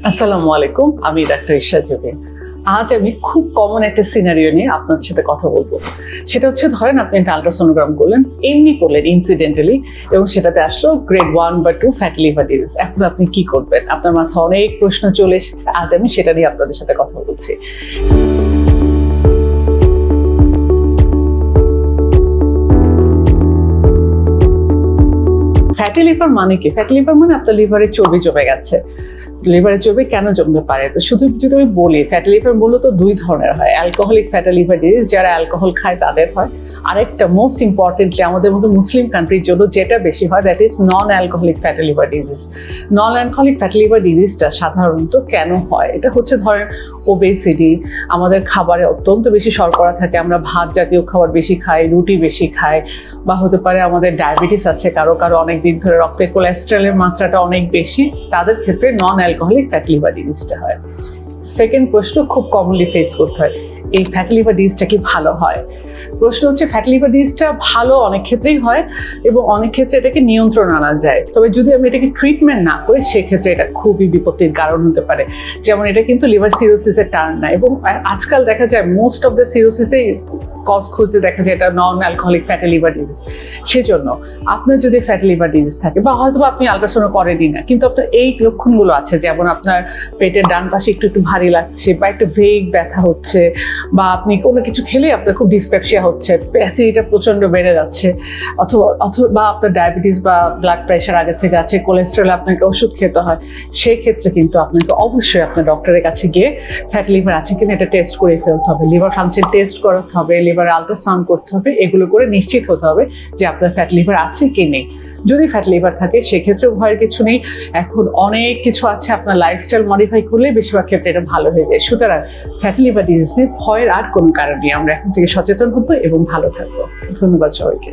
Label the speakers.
Speaker 1: আসসালামু আলাইকুম, আমি ডাক্তার ইশরাত জুবিন। আজ আমি খুব কমন একটা সিনারিও নিয়ে আপনাদের সাথে কথা বলবো। সেটা হচ্ছে, ধরেন আপনি একটা আল্ট্রাসোনোগ্রাম করলেন, এমনি করলেন ইনসিডেন্টালি, এবং সেটাতে আসলো গ্রেড 1 বা 2 ফ্যাটি লিভার ডিজিজ। এখন আপনি কি করবেন? আপনার মাথায় অনেক প্রশ্ন চলে এসেছে। আজ আমি সেটা নিয়ে আপনাদের সাথে কথা বলছি। ফ্যাটি লিভার মানে কি? ফ্যাটি লিভার মানে আপনার লিভারে চর্বি জমে গেছে। লিভারের চর্বি কেন জমতে পারে? তো শুধু যদি আমি বলি, ফ্যাটি লিভার মূলত দুই ধরনের হয়। অ্যালকোহলিক ফ্যাটি লিভার ডিজিজ, যারা অ্যালকোহল খায় তাদের হয়। আরেকটা মোস্ট ইম্পর্টেন্টলি আমাদের মতো মুসলিম কান্ট্রির জন্য যেটা বেশি হয়, that is non alcoholic fatty liver disease. Non alcoholic fatty liver ডিজিজটা সাধারণত কেন হয়? এটা হচ্ছে, ধরেন ওবেসিটি, আমাদের খাবারে অত্যন্ত বেশি শর্করা থাকে, আমরা ভাত জাতীয় খাবার বেশি খাই, রুটি বেশি খাই, বা হতে পারে আমাদের ডায়াবেটিস আছে, কারো কারো অনেক দিন ধরে রক্তে কোলেস্টেরলের মাত্রাটা অনেক বেশি, তাদের ক্ষেত্রে নন অ্যালকোহলিক ফ্যাটি লিভার ডিজিজটা হয়। সেকেন্ড প্রশ্ন খুব কমনলি ফেস করতে হয়, এই ফ্যাটি লিভার ডিজিজটা কি ভালো হয়? প্রশ্ন হচ্ছে, ফ্যাটি লিভার ডিজিজটা ভালো অনেক ক্ষেত্রেই হয়, এবং অনেক ক্ষেত্রে এটাকে নিয়ন্ত্রণ আনা যায়। তবে যদি আমি এটাকে ট্রিটমেন্ট না করি, সেক্ষেত্রে এটা খুবই বিপত্তির কারণ হতে পারে। যেমন এটা কিন্তু লিভার সিরোসিসের টার্ন না, এবং আজকাল দেখা যায় মোস্ট অফ দ্য সিরোসিসেই কজ খুঁজতে দেখা যায় এটা নন অ্যালকোহলিক ফ্যাটি লিভার ডিজিজ। সেজন্য আপনার যদি ফ্যাটি লিভার ডিজিজ থাকে, বা হয়তো আপনি আল্ট্রাসাউন্ড করেনই না, কিন্তু আপনার এই লক্ষণগুলো আছে, যেমন আপনার পেটের ডান পাশে একটু একটু ভারী লাগছে, বা একটু ভেগ ব্যথা হচ্ছে, বা আপনি কোনো কিছু খেলে আপনার খুব ডিসপেপসিয়া হচ্ছে, অ্যাসিডিটিটা প্রচন্ড বেড়ে যাচ্ছে, অথবা আপনার ডায়াবেটিস বা ব্লাড প্রেশার আগে থেকে আছে, কোলেস্টেরল আপনাকে ওষুধ খেতে হয়, সেই ক্ষেত্রে কিন্তু আপনাকে অবশ্যই আপনার ডক্টরের কাছে গিয়ে ফ্যাটি লিভার আছে কিনা এটা টেস্ট করে ফেলতে হবে। লিভার ফাংশন টেস্ট করাতে হবে, লিভার আল্ট্রাসাউন্ড করতে হবে, এগুলো করে নিশ্চিত হতে হবে যে আপনার ফ্যাটি লিভার আছে কি নেই। যদি ফ্যাটি লিভার থাকে, সেক্ষেত্রে ভয়ের কিছু নেই। এখন অনেক কিছু আছে, আপনার লাইফস্টাইল মডিফাই করলে বেশিরভাগ ক্ষেত্রে এটা ভালো হয়ে যায়। সুতরাং ফ্যাটি লিভার ডিজিজ নিয়ে ভয়ের আর কোনো কারণ নেই। আমরা এখন থেকে সচেতন হবো এবং ভালো থাকবো। ধন্যবাদ সবাইকে।